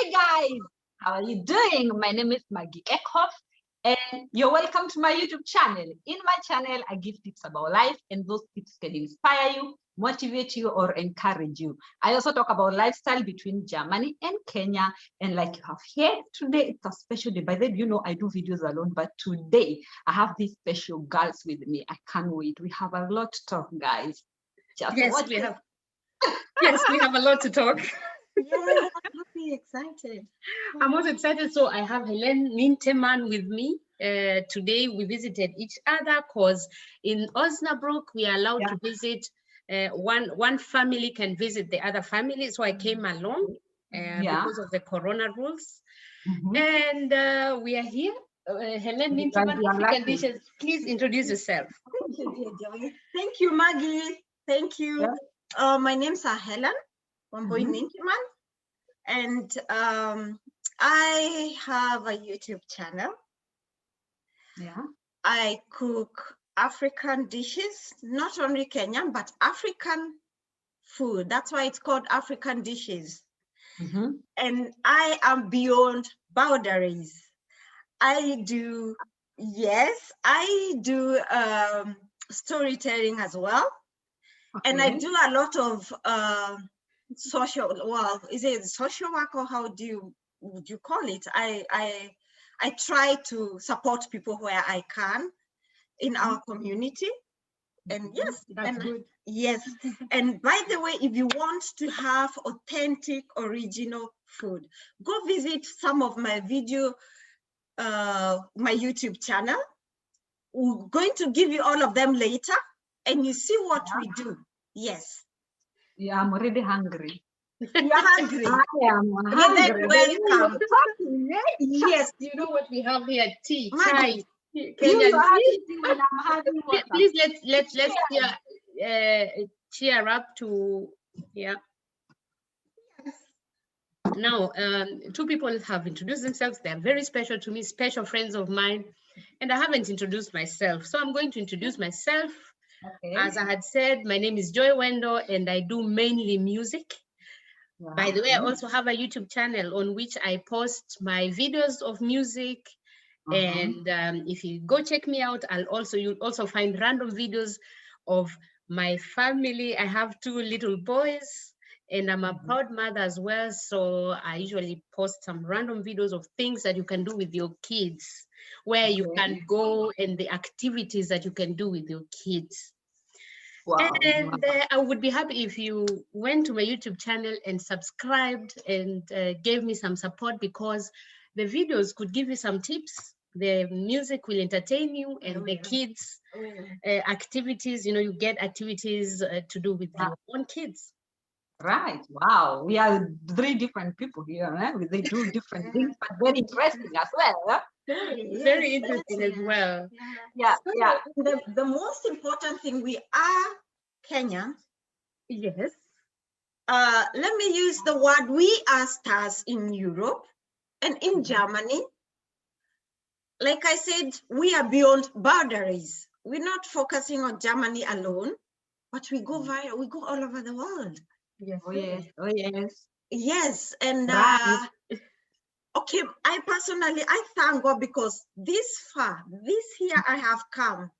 Hi guys, how are you doing? My name is Maggie Eckhoff and you're welcome to my YouTube channel. In my channel, I give tips about life and those tips can inspire you, motivate you or encourage you. I also talk about lifestyle between Germany and Kenya, and like you have here today, it's a special day. By the way, you know I do videos alone, but today I have these special girls with me. I can't wait. We have a lot to talk, guys. Yes, we have. Yes, we have a lot to talk. Yeah, I'm really excited. I'm also excited. So I have Helen Ninteman with me. Today we visited each other because in Osnabrück we are allowed to visit. One family can visit the other family. So I came along because of the corona rules. And we are here. Helen Ninteman, African Dishes. Please introduce yourself. Thank you, dear Joey. Thank you, Maggie. Thank you. Yeah. My name's Helen Wambui Ninteman, and I have a YouTube channel. Yeah. I cook African dishes, not only Kenyan, but African food. That's why it's called African Dishes. And I am beyond boundaries. I do storytelling as well. Okay. And I do a lot of is it social work or how would you call it? I try to support people where I can in our community. And yes, that's good. Yes. And by the way, if you want to have authentic, original food, go visit some of my my YouTube channel. We're going to give you all of them later, and you see what we do. Yes. Yeah, I'm already hungry. You're hungry. I am hungry. Welcome. Yes, you know what we have here? Tea, chai. Please let's cheer up to Now, two people have introduced themselves. They are very special to me, special friends of mine, and I haven't introduced myself. So I'm going to introduce myself. Okay. As I had said, my name is Joy Wendo, and I do mainly music. Wow. By the way, I also have a YouTube channel on which I post my videos of music. And if you go check me out, you'll also find random videos of my family. I have 2 little boys, and I'm a proud mother as well. So I usually post some random videos of things that you can do with your kids, where you can go and the activities that you can do with your kids. Wow. And I would be happy if you went to my YouTube channel and subscribed and gave me some support, because the videos could give you some tips. The music will entertain you, and the kids activities, you get activities to do with your own kids. Right. Wow. We are 3 different people here. They do different things, but very interesting as well. Very interesting as well. Yeah. The most important thing, we are Kenyan. Yes. Let me use the word, we are stars in Europe and in Germany. Like I said, we are beyond boundaries. We're not focusing on Germany alone, but we go viral. We go all over the world. Yes. Oh yes. Oh yes. Yes. And okay, I personally thank God, because this here I have come.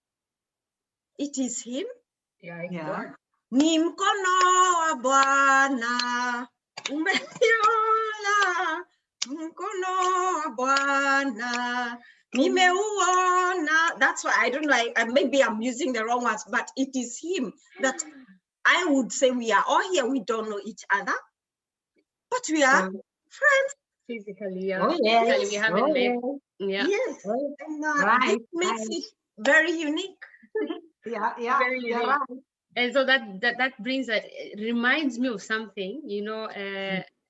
It is Him. Yeah. Ni mkono wa Bwana umeniona, mkono wa Bwana nimeuona. That's why I don't know. Maybe I'm using the wrong words, but it is Him that I would say we are all here. We don't know each other, but we are friends. Physically, yeah. Oh, yes. Physically, we haven't met. Yeah. Yes. And it makes it very unique. Yeah. Very unique. Right. And so that reminds me of something,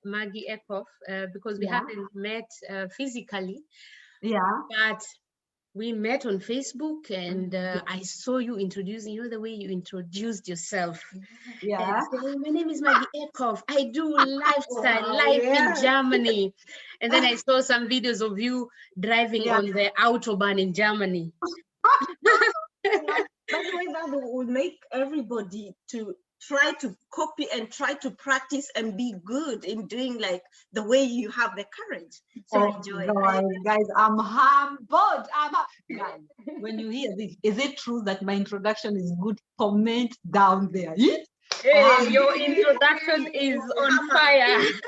Maggie Eckhoff, because we haven't met physically. Yeah. But we met on Facebook, and I saw you introducing, the way you introduced yourself. Yeah. My name is Maggie Eckhoff. I do lifestyle, life in Germany. And then I saw some videos of you driving on the Autobahn in Germany. By the way, that would make everybody to try to copy and try to practice and be good in doing like the way you have the courage. Sorry, Joy. Guys, I'm humbled. Guys, when you hear this, is it true that my introduction is good? Comment down there. Hey, your introduction is on fire. Just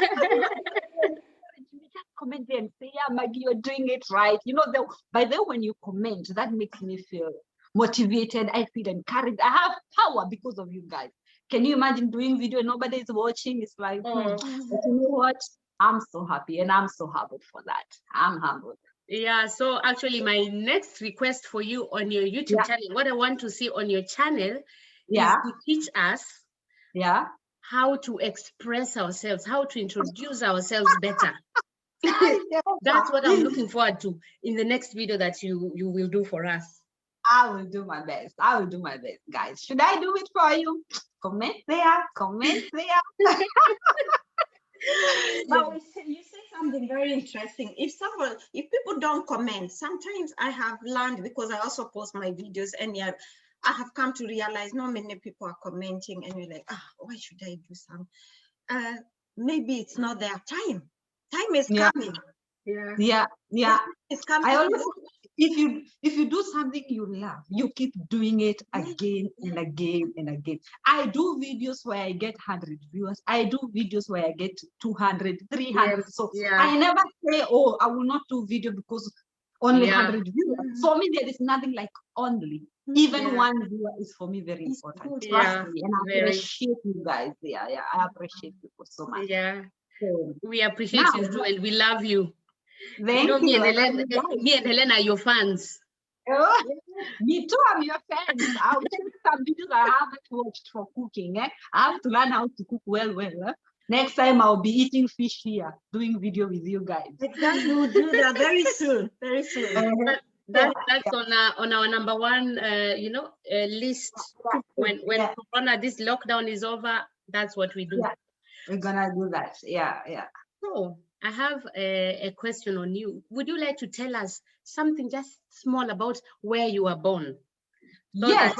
comment there and say, yeah, Maggie, you're doing it right. You know, by the way, when you comment, that makes me feel motivated. I feel encouraged. I have power because of you guys. Can you imagine doing video and nobody is watching? It's like, but you know what? I'm so happy and I'm so humbled for that. I'm humbled. Yeah, so actually my next request for you on your YouTube channel, what I want to see on your channel is to teach us how to express ourselves, how to introduce ourselves better. That's what I'm looking forward to in the next video that you will do for us. I will do my best. I will do my best, guys. Should I do it for you? Comment there. Comment there. But you say something very interesting. If people don't comment, sometimes I have learned, because I also post my videos, and I have come to realize not many people are commenting, and you're like, why should I do some? Maybe it's not their time. Time is coming. Yeah. It's coming. I always, if you do something you love, you keep doing it again and again and again. I do videos where I get 100 viewers. I do videos where I get 200, 300. So I never say, oh, I will not do video because only 100 viewers. For me, there is nothing like only. Even one viewer is for me very important. Trust me, and I appreciate you guys. I appreciate you so much. So, we appreciate you too, and we love you. Thank you. Me and Helena are your fans. Oh, me too, I'm your fans. I'll check some videos I haven't watched for cooking. I have to learn how to cook well. Next time I'll be eating fish here, doing video with you guys. Exactly, we'll do that very soon. Very soon. That's on our number one, list. When Corona, this lockdown is over, that's what we do. Yeah, we're gonna do that. Yeah. So I have a question on you. Would you like to tell us something just small about where you were born? So yes.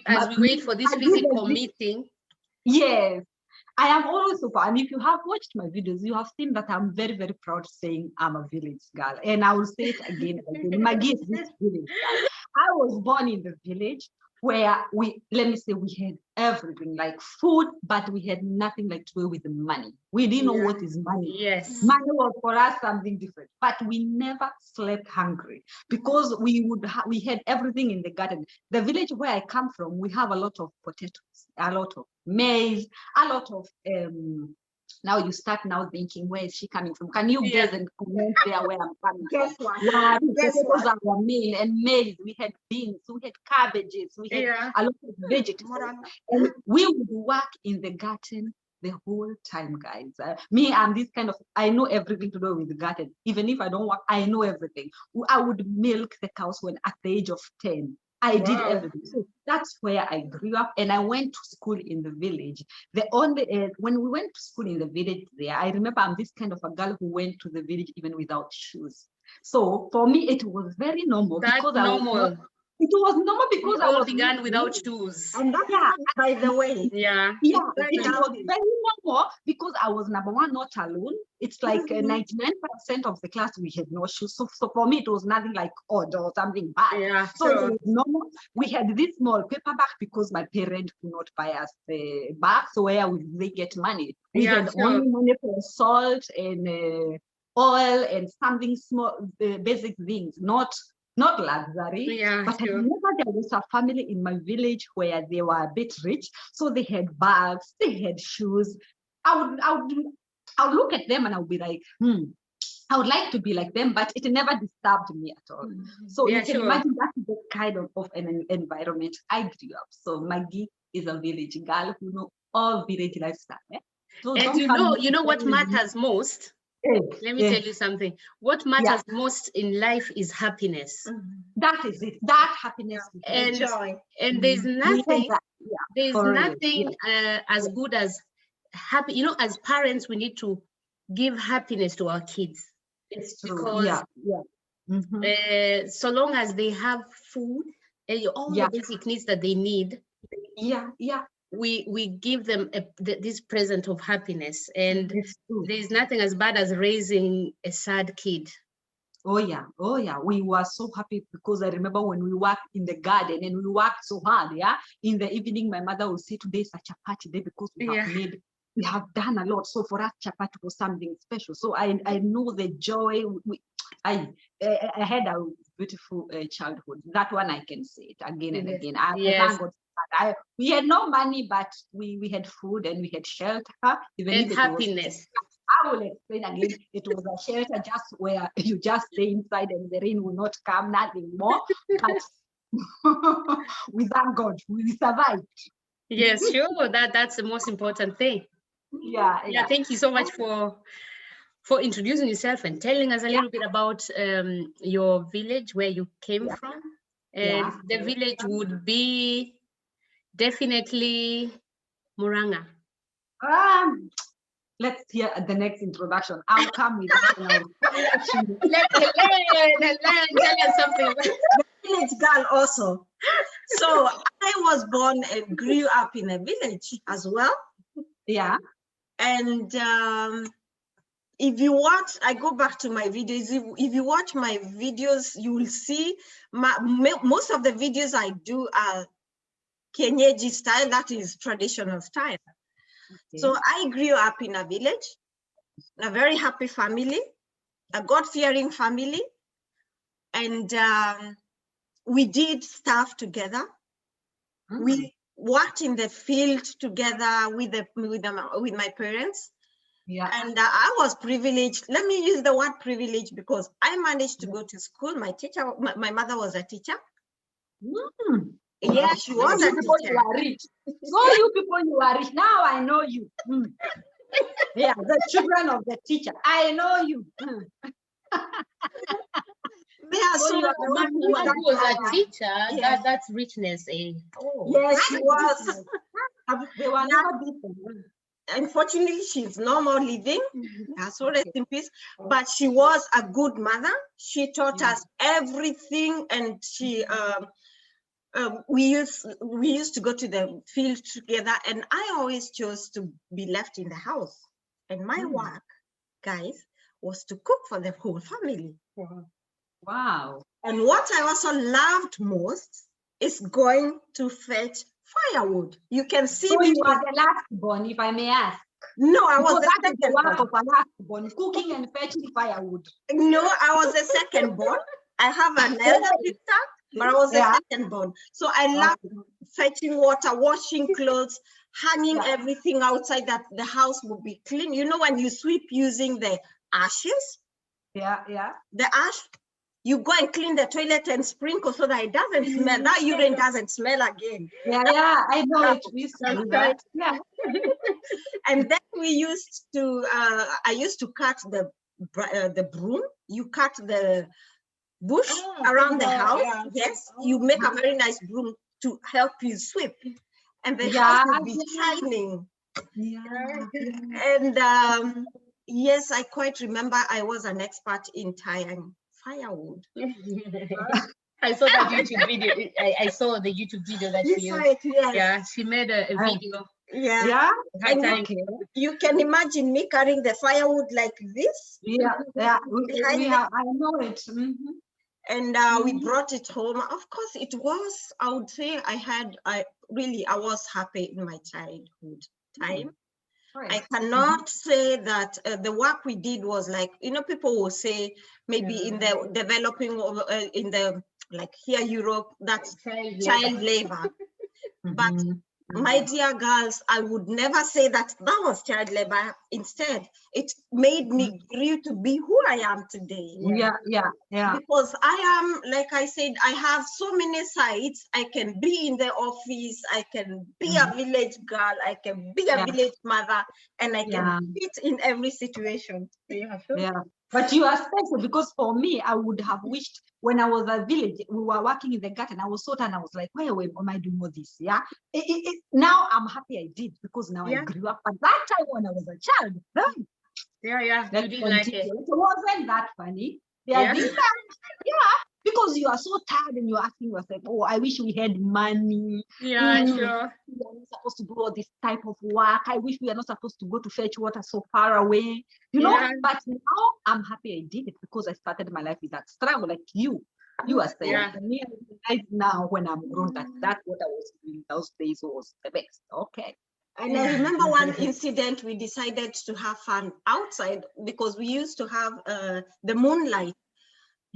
As we wait for this physical meeting. Yes. I am always super, and if you have watched my videos, you have seen that I'm very, very proud saying I'm a village girl, and I will say it again and again. Maggie is this village girl. I was born in the village where we had everything like food, but we had nothing like to do with the money. We didn't know what is money. Yes. Money was for us something different, but we never slept hungry because we had everything in the garden. The village where I come from, we have a lot of potatoes, a lot of maize, a lot of now you start now thinking, where is she coming from? Can you guess and comment there where I'm coming Guess from? what? Yeah, Guess potatoes what? are maize and maize. We had beans, we had cabbages, we had a lot of vegetables. And we would work in the garden the whole time, guys. Me, I'm this kind of, I know everything to do with the garden. Even if I don't work, I know everything. I would milk the cows when at the age of 10. I did everything. So that's where I grew up, and I went to school in the village. The only when we went to school in the village there, I remember I'm this kind of a girl who went to the village even without shoes. So for me, it was very normal. That's normal. It was normal because I all began without shoes. And that's by the way. Yeah, it was very normal because I was number one, not alone. It's like 99% of the class we had no shoes. So for me, it was nothing like odd or something bad. Yeah, so it was normal. We had this small paper bag because my parents could not buy us the bag. So where would they get money? We had only money for salt and oil and something small, basic things, not luxury, but I remember there was a family in my village where they were a bit rich, so they had bags, they had shoes. I would look at them and I would be like, I would like to be like them, but it never disturbed me at all. So you can imagine that's the kind of an environment I grew up. So Maggie is a village girl who knows all village lifestyle. So and you know what matters most? Let me tell you something. What matters most in life is happiness. That is it. That happiness and joy. And there's nothing. There's nothing as good as happy. You know, as parents, we need to give happiness to our kids. It's true. Because so long as they have food and all the basic needs that they need. we give them this present of happiness, and there's nothing as bad as raising a sad kid. Oh yeah, we were so happy because I remember when we worked in the garden and we worked so hard. Yeah, in the evening my mother would say, today is such a party day because we have done a lot, so for us chapati was something special. So I know the joy. I had a beautiful childhood. That one I can say it again and again. Thank God. We had no money, but we had food and we had shelter. Even and happiness. I will explain again. It was a shelter just where you just stay inside and the rain will not come, nothing more. But we thank God, we survived. Yes, sure. That's the most important thing. Yeah. Thank you so much for introducing yourself and telling us a little bit about your village, where you came from. And the village would be definitely Muranga. Let's hear the next introduction. I'll come with that. Let Helen tell us something. The village girl also. So I was born and grew up in a village as well. Yeah. And if you watch, I go back to my videos. If you watch my videos, you will see most of the videos I do are Kienyeji style, that is traditional style. Okay. So I grew up in a village, a very happy family, a God-fearing family, and we did stuff together. Mm-hmm. We worked in the field together with my parents. Yeah. And I was privileged. Let me use the word privilege because I managed to go to school. My mother was a teacher. Mm. Yeah, she was a teacher. You are rich. So you people, you are rich. Now I know you. Mm. Yeah, the children of the teacher. I know you. Mm. So your mom was a teacher. Yeah. That's richness, eh? Oh. Yes, she was. They were never different. Unfortunately, she's no more living. So rest in peace. But she was a good mother. She taught us everything, and she we used to go to the field together, and I always chose to be left in the house. And my work, guys, was to cook for the whole family. Wow. And what I also loved most is going to fetch firewood. You can see so you are the last born, if I may ask. No, I was the second born. Of a last born, cooking and fetching firewood. No, I was the second born. I have an elder sister, but I was the second born. So I loved fetching water, washing clothes, hanging everything outside that the house would be clean. You know, when you sweep using the ashes? Yeah. The ash, you go and clean the toilet and sprinkle so that it doesn't smell. That urine doesn't smell again. Yeah, I know it. We used to do that. Yeah. And then we used to, I used to cut the broom. You cut the bush around the house. Yeah. Yes, you make a very nice broom to help you sweep. And the house will be shining. Yeah. And yes, I quite remember I was an expert in tying firewood. I saw that YouTube video. I saw the YouTube video that she used. Yes. Yeah, she made a video. Yeah. You can imagine me carrying the firewood like this. Yeah. I know it. Mm-hmm. And we brought it home. Of course, it was, I would say I was happy in my childhood time. Right. I cannot say that the work we did was like, you know, people will say maybe in the developing of, in the, like here, Europe, that's child labor. But my dear girls, I would never say that was child labor. Instead, it made me grew to be who I am today. Yeah. Because I am, like I said, I have so many sides. I can be in the office, I can be a village girl, I can be a village mother, and I can fit in every situation. Yeah. But you are special because for me, I would have wished when I was a village, we were working in the garden. I was so tired. I was like, why am I doing all this? Yeah. Now I'm happy I did because now I grew up. But that time when I was a child, you didn't like it. It wasn't that funny. because you are so tired and you're asking yourself, oh, I wish we had money. Yeah, sure. We are not supposed to do all this type of work. I wish we are not supposed to go to fetch water so far away, you know. Yeah. But now I'm happy I did it because I started my life with that struggle, like you are saying. Yeah. And me, I realize now when I'm grown that what I was doing those days was the best. Okay. And I remember one incident, we decided to have fun outside because we used to have the moonlight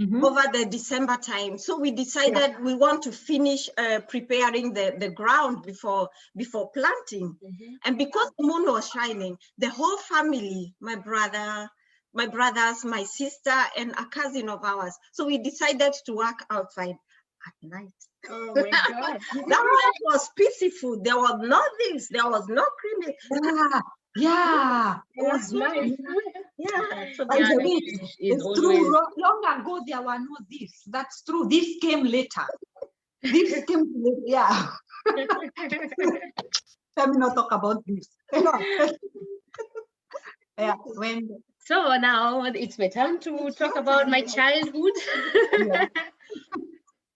over the December time. So we decided we want to finish preparing the ground before planting. And because the moon was shining, the whole family, my brothers, my sister, and a cousin of ours. So we decided to work outside at night. Oh my God. That night was peaceful. There was no this, there was no criminal. Yeah. It was nice. Yeah. So But it's true. Long ago, there were no this. That's true. This came later. This came later. Yeah. Let me not talk about this. Yeah. So now it's my time to talk about my childhood.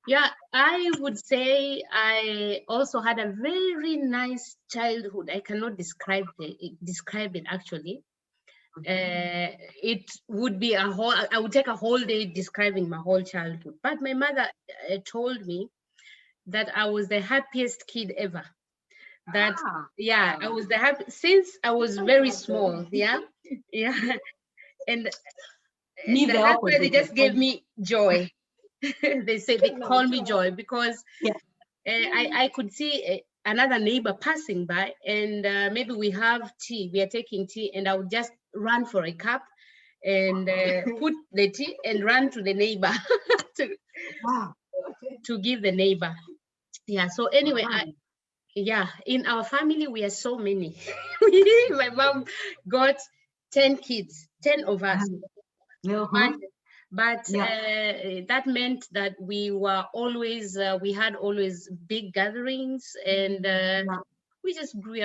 Yeah, I would say I also had a very nice childhood. I cannot describe it actually. It would be I would take a whole day describing my whole childhood. But my mother told me that I was the happiest kid ever. That I was the happy since I was very small. Yeah. And that's why they just gave me joy. They call me Joy because I could see another neighbor passing by, and maybe we have tea, we are taking tea, and I would just run for a cup and put the tea and run to the neighbor to give the neighbor. Yeah, so anyway, in our family we are so many. My mom got 10 kids, 10 of us. But that meant that we were always we had always big gatherings, and we just grew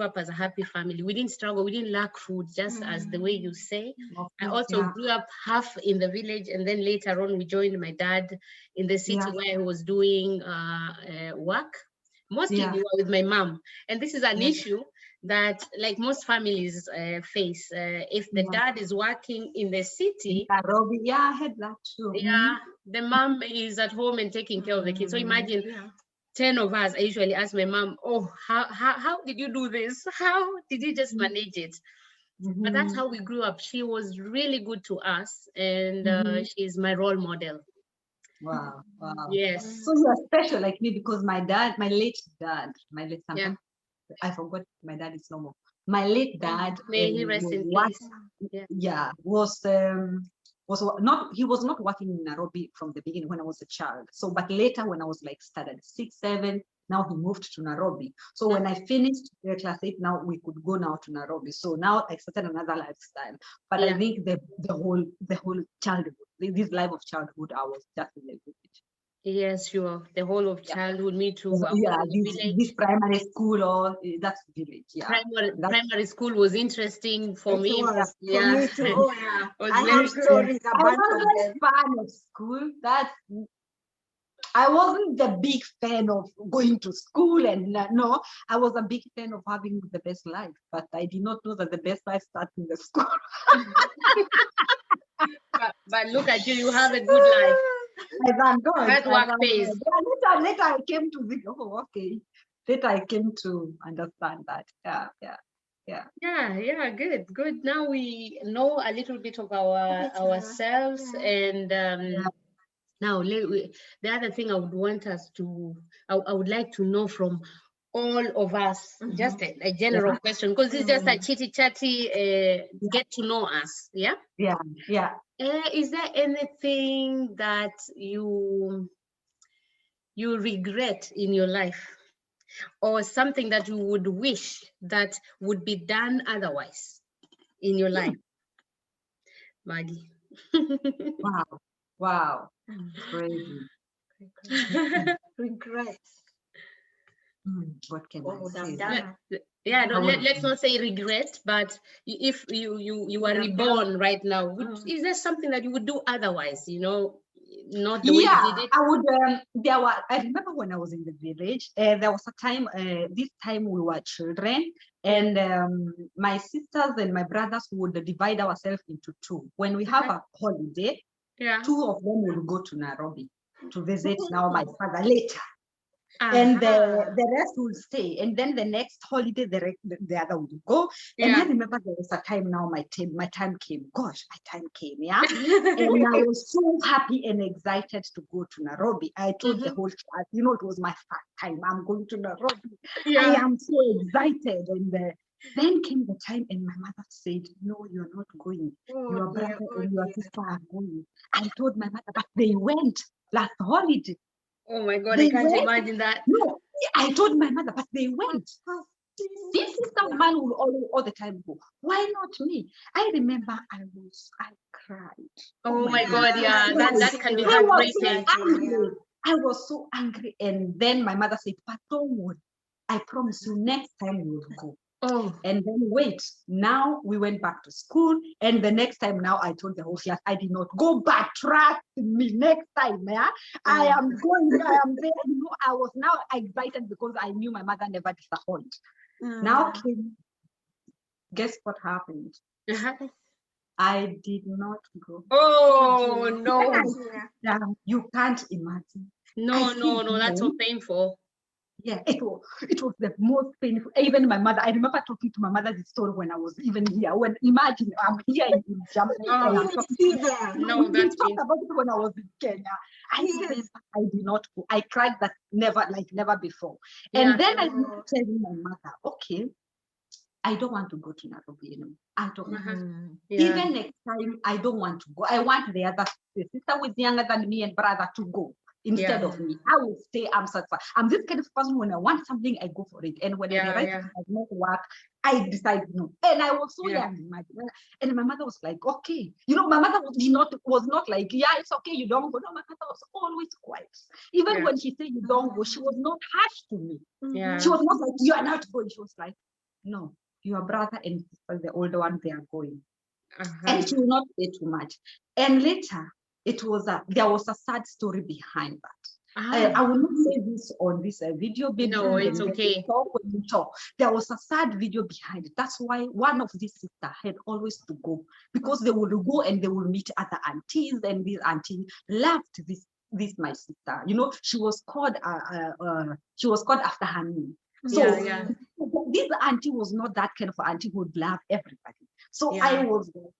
up as a happy family. We didn't struggle, we didn't lack food, just as the way you say. I also grew up half in the village, and then later on we joined my dad in the city where he was doing work. Mostly we were with my mom, and this is an issue that like most families face. If the dad is working in the city, Nairobi, I had that too. The mom is at home and taking care of the kids. So imagine 10 of us. I usually ask my mom, oh, how did you do this? How did you just manage it? But that's how we grew up. She was really good to us, and she's my role model. Wow. Yes. So you are special like me, because my late dad, I forgot my dad is no more. My late dad, may he rest in peace. He was not working in Nairobi from the beginning when I was a child. So, but later when I was like started 6, 7, now he moved to Nairobi. So when I finished class 8, now we could go now to Nairobi. So now I started another lifestyle. But I think the whole childhood, this life of childhood, I was just in the village. Yes, sure. The whole of childhood, me too. This primary school that's village. Primary school was interesting for me. For me too. I was very fan of school. I wasn't the big fan of going to school, and no, I was a big fan of having the best life. But I did not know that the best life starts in the school. but look at you, you have a good life. Hard work pays. Later I came to think, later I came to understand that. Yeah, good. Now we know a little bit of ourselves, and now the other thing I would want us to, I would like to know from all of us, just a general question, because it's just a chitty chatty get to know us. Yeah. Is there anything that you regret in your life, or something that you would wish that would be done otherwise in your life, Maggie? Wow. Crazy. Regrets. What can I say? Let's not say regret, but if you are reborn right now, is there something that you would do otherwise? You know, not the way you did it? I would. I remember when I was in the village. There was a time. This time we were children, and my sisters and my brothers would divide ourselves into two. When we have a holiday, two of them will go to Nairobi to visit now my father later. And the rest will stay, and then the next holiday the other will go. And I remember there was a time now my time came. Gosh, my time came, yeah. And I was so happy and excited to go to Nairobi. I told the whole class, you know, it was my first time. I'm going to Nairobi. I am so excited. And then came the time, and my mother said, "No, you're not going. Your brother and your sister are going." I told my mother, but they went last holiday. Oh my God, I can't imagine that. No, I told my mother, but they went. This sister of mine will all the time go. Why not me? I remember I cried. Oh my God, yeah, that can be heartbreaking. I was so angry. And then my mother said, but don't worry. I promise you next time we will go. Oh. And then wait, now we went back to school, and the next time now I told the whole class I did not go back. Trust me, next time, yeah, I am going. I am there. You know, I was now excited because I knew my mother never disappointed. Now, guess what happened? I did not go. Oh no! You can't imagine. No, that's so painful. Yeah, it was the most painful. Even my mother, I remember talking to my mother this story when I was even here. When imagine I'm here in Germany. No, that's talked about it when I was in Kenya. I did not go. I cried that never before. And then I remember telling my mother, okay, I don't want to go to Nairobi anymore. I don't want. Even next time, I don't want to go. I want the other sister who is younger than me and brother to go. Instead of me, I will stay. I'm satisfied. I'm this kind of person. When I want something, I go for it. And when the right thing does not work, I decide no. And I was so young, and my mother was like, "Okay," you know. My mother was not like, "Yeah, it's okay, you don't go." No, my mother was always quiet. Even when she said you don't go, she was not harsh to me. She was not like, "You are not going." She was like, "No, your brother and sister, the older one, they are going," and she will not say too much. And later, there was a sad story behind that. I will not say this on this video. No, it's okay. When we talk, there was a sad video behind it. That's why one of these sisters had always to go, because they would go and they would meet other aunties, and this auntie loved this my sister. You know, she was called after her name. So this auntie was not that kind of auntie who would love everybody. So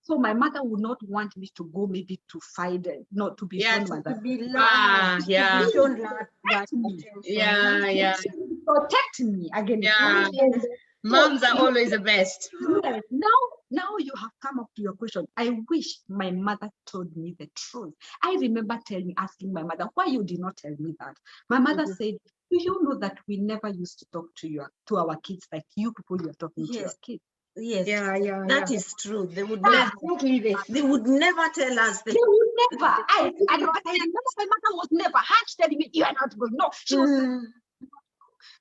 so my mother would not want me to go, maybe to fight, not to be shown mother. Protect me again. Moms are always the best. Yes. Now you have come up to your question. I wish my mother told me the truth. I remember asking my mother, why you did not tell me that? My mother said, do you know that we never used to talk to our kids like you people you're talking to your kids? Yes. That is true. They would never. They would never tell us. They would never. I remember my mother was never harsh telling me you are not going. No, she was.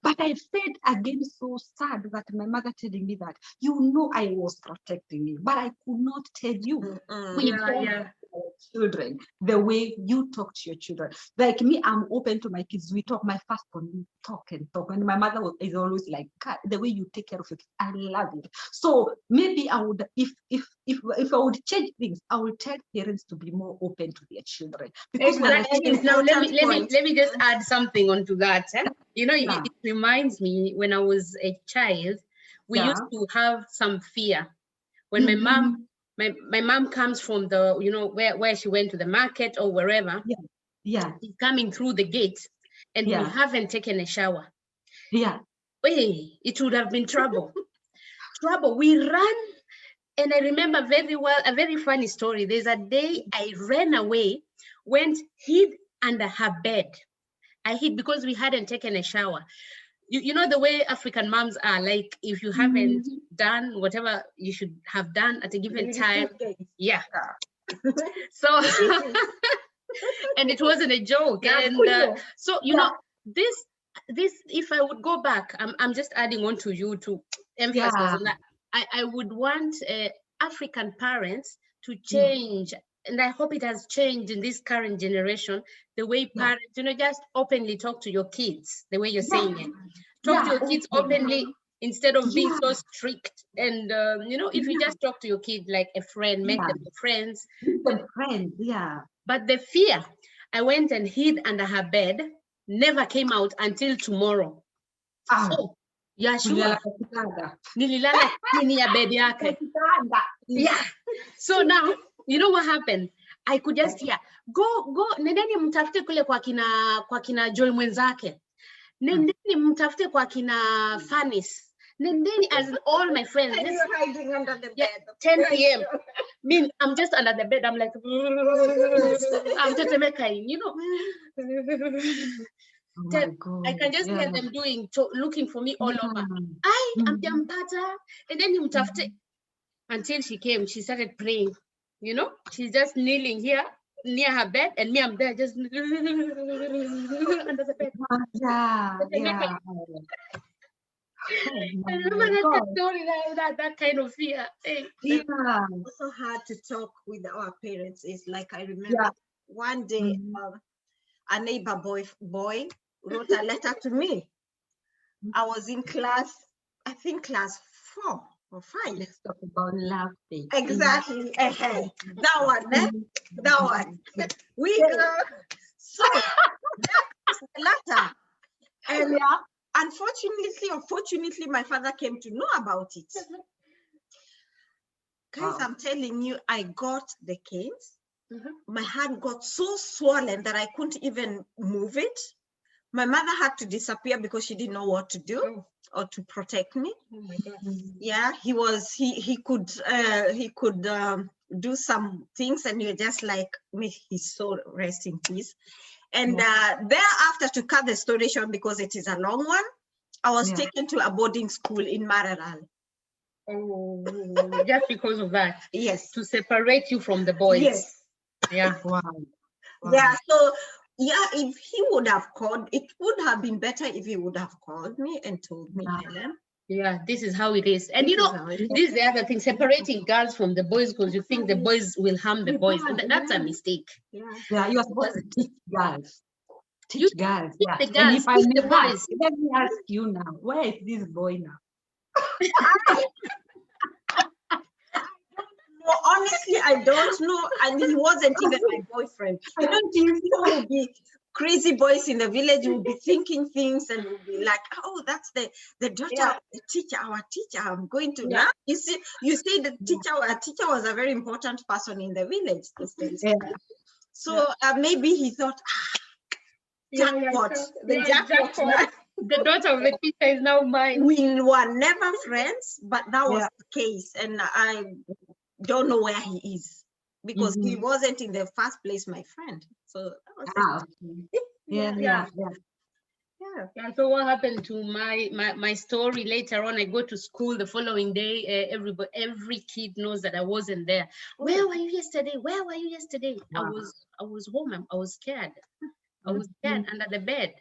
But I felt again so sad that my mother telling me that, you know, I was protecting you, but I could not tell you. Children the way you talk to your children. Like me, I'm open to my kids. We talk. My first one, we talk and talk, and my mother is always like, the way you take care of your kids, I love it. So maybe I would, if I would change things, I would tell parents to be more open to their children. Because now let me just add something onto that. You know, it reminds me when I was a child, we used to have some fear when my mom comes from the, you know, where she went to the market or wherever. She's coming through the gate and we haven't taken a shower. It would have been trouble. We ran, and I remember very well a very funny story. There's a day I ran away, hid under her bed. I hid because we hadn't taken a shower. You know the way African moms are, like, if you haven't done whatever you should have done at a given time. So and it wasn't a joke. And so, you know, this if I would go back, I'm just adding on to you to emphasize on that. I would want African parents to change and I hope it has changed in this current generation, the way parents, just openly talk to your kids, the way you're saying it. Talk to your kids openly instead of being so strict. And, if you just talk to your kid like a friend, make them friends. But the fear, I went and hid under her bed, never came out until tomorrow. So, yeah, sure. Nililala chini ya bed yake. Yeah. So now, you know what happened? I could just hear, go, nendeni mtafute kule kwa kina Joy mwenzake. Nendeni mtafute kwa kina Fanis. Nendeni, as in all my friends. And you're hiding under the bed. 10 p.m. I'm just under the bed. I'm like, I'm tetemekaing, I can just hear them looking for me all over. I'm Jampata. And then mtafute. Until she came, she started praying. She's just kneeling here near her bed, and me, I'm there just under the bed. I remember that kind of fear. Also hard to talk with our parents. It's like, I remember one day a neighbor boy wrote a letter to me. I was in class, I think class 4 or 5. Let's talk about love. Exactly. That one, that one. We go. So that's the letter. And unfortunately or fortunately, my father came to know about it. Guys, I'm telling you, I got the canes. My hand got so swollen that I couldn't even move it. My mother had to disappear because she didn't know what to do or to protect me. Oh my God. Yeah, he could do some things, and you're just like, may his soul rest in peace. And thereafter, to cut the story short, because it is a long one, I was taken to a boarding school in Mararal. Oh, just because of that? Yes. To separate you from the boys? Yes. Yeah. Wow. Yeah, so if he would have called, it would have been better if he would have called me and told me, Helen. Yeah, this is how it is. And this is the other thing, separating girls from the boys because you think the boys will harm the boys. That's a mistake. Yeah, you are supposed to teach girls. Teach girls. Teach the girls, and if I teach may the boys. let me ask you now, where is this boy now? Well, honestly, I don't know. And he wasn't even my boyfriend. I don't think he would be crazy boys in the village will be thinking things and will be like, oh, that's the daughter of the teacher, our teacher. I'm going to now. You see the teacher, our teacher was a very important person in the village those days. So maybe he thought, jackpot, the jackpot. The daughter of the teacher is now mine. We were never friends, but that was the case. And I don't know where he is because he wasn't in the first place my friend. So that was Yeah. So what happened to my story later on? I go to school the following day. Every kid knows that I wasn't there. Where were you yesterday? Where were you yesterday? Wow. I was home. I was scared. I was scared under the bed.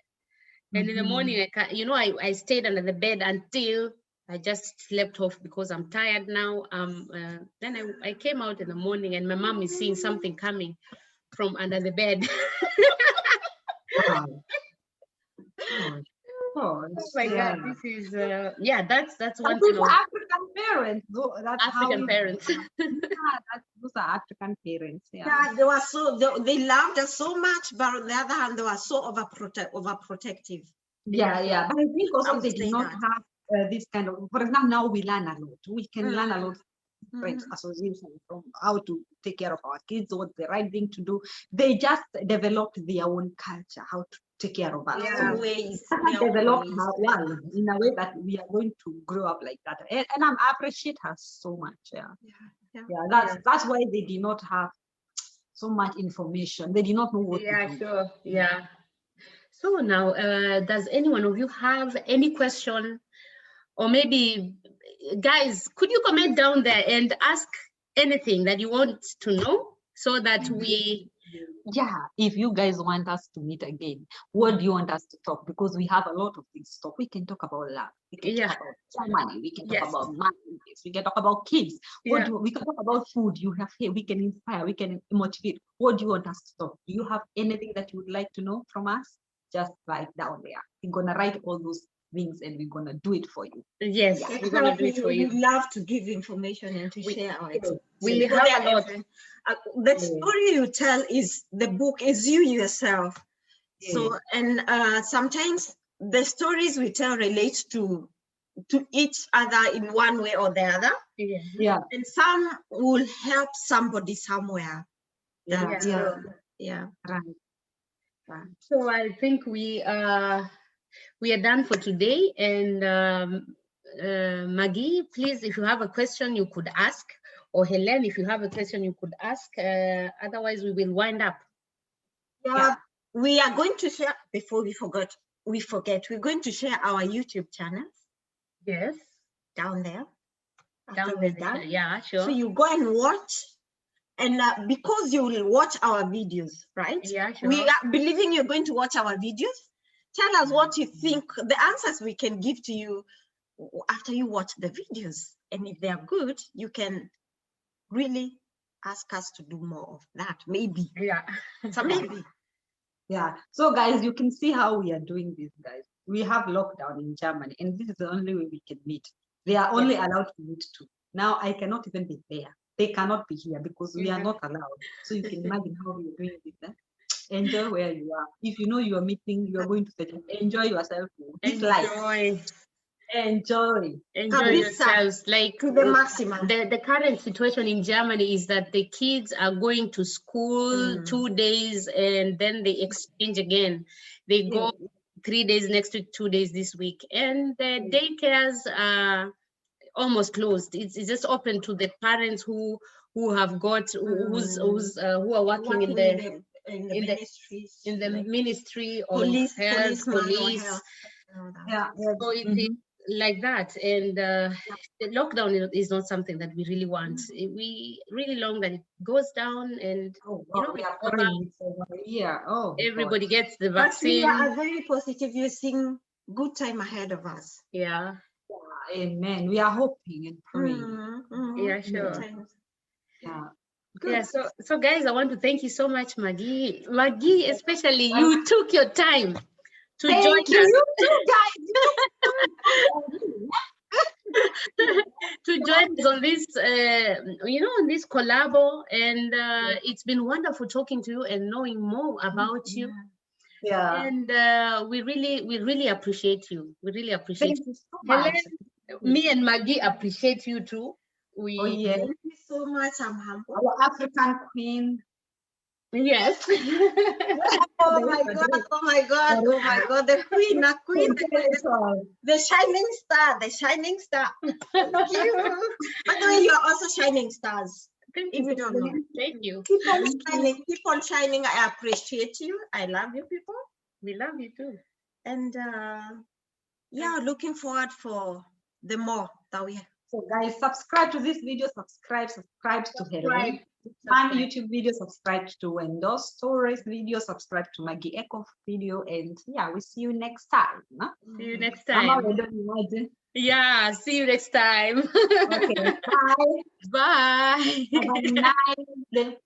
And in the morning, I stayed under the bed until I just slept off because I'm tired now. Then I came out in the morning and my mom is seeing something coming from under the bed. Wow. Oh my God, this is that's one thing. African parents, that's African parents. Those are African parents. Yeah, they loved us so much, but on the other hand, they were so overprotective. Yeah. But I think also they did not have this kind of. For example, now we learn a lot. We can learn a lot from friends association from how to take care of our kids, what's the right thing to do. They just developed their own culture, how to take care of us. Ways. Develop our one in a way that we are going to grow up like that. And I appreciate her so much. That's why they did not have so much information. They did not know what to do. Sure. Yeah. So now, does any one of you have any question? Or maybe, guys, could you comment down there and ask anything that you want to know so that we yeah, if you guys want us to meet again, what do you want us to talk? Because we have a lot of things to talk. We can talk about love. We can talk about Germany. We can talk about marriages. We can talk about kids. We can talk about food. You have here. We can inspire. We can motivate. What do you want us to talk? Do you have anything that you would like to know from us? Just write down there. We're gonna write all those things and we're gonna do it for you. Yes, we're gonna do it for you. We love to give information and to share our experience. We have a lot. The story you tell is the book is you yourself. So and sometimes the stories we tell relate to each other in one way or the other. Yeah. And some will help somebody somewhere. Yeah. Right. So I think we are done for today. And Maggie, please, if you have a question, you could ask. Or Helen, if you have a question, you could ask. Otherwise, we will wind up. Yeah. We are going to share, before we forget, we're going to share our YouTube channel. Yes. Down there. Down there. Yeah, sure. So you go and watch. And because you will watch our videos, right? Yeah, sure. We are believing you're going to watch our videos. Tell us what you think, the answers we can give to you after you watch the videos. And if they are good, you can really ask us to do more of that, maybe. Yeah. So maybe. Yeah. So guys, you can see how we are doing this, guys. We have lockdown in Germany, and this is the only way we can meet. They are only allowed to meet two. Now I cannot even be there. They cannot be here because we are not allowed. So you can imagine how we are doing this. Enjoy where you are. If you know you are meeting, you are going to say, enjoy yourself. Enjoy yourselves. Like to the maximum. The current situation in Germany is that the kids are going to school 2 days and then they exchange again. They go 3 days next week, 2 days this week, and the daycares are almost closed. It's just open to the parents who have got who are working in the ministry of police. Yeah. So it is like that, and the lockdown is not something that we really want. We really long that it goes down, and we are praying over here. Everybody gets the vaccine. But we are very positive. You're seeing good time ahead of us. Yeah. Amen. We are hoping and praying. Yeah, sure. Yeah. Good. Yeah. So guys, I want to thank you so much, Maggie. Maggie, especially you took your time to join us. You too, guys. To join us on this, on this collabo, and it's been wonderful talking to you and knowing more about you. Yeah. And we really appreciate you. We really appreciate you so much. Helen, me and Maggie appreciate you too. Thank you so much. I'm humble. Our African queen. Yes. Oh my God. The queen, the shining star. Thank you. By the way, you are also shining stars. Thank you don't know. Thank you. Keep on shining. I appreciate you. I love you, people. We love you too. And looking forward for the more that we have. So guys, subscribe to this video, subscribe to Helen. My YouTube video, subscribe to Wendo's Torres video, subscribe to Maggie Eckhoff video, and we see you next time. Huh? See you next time. Yeah, see you next time. Okay, bye. Bye. Have a nice day.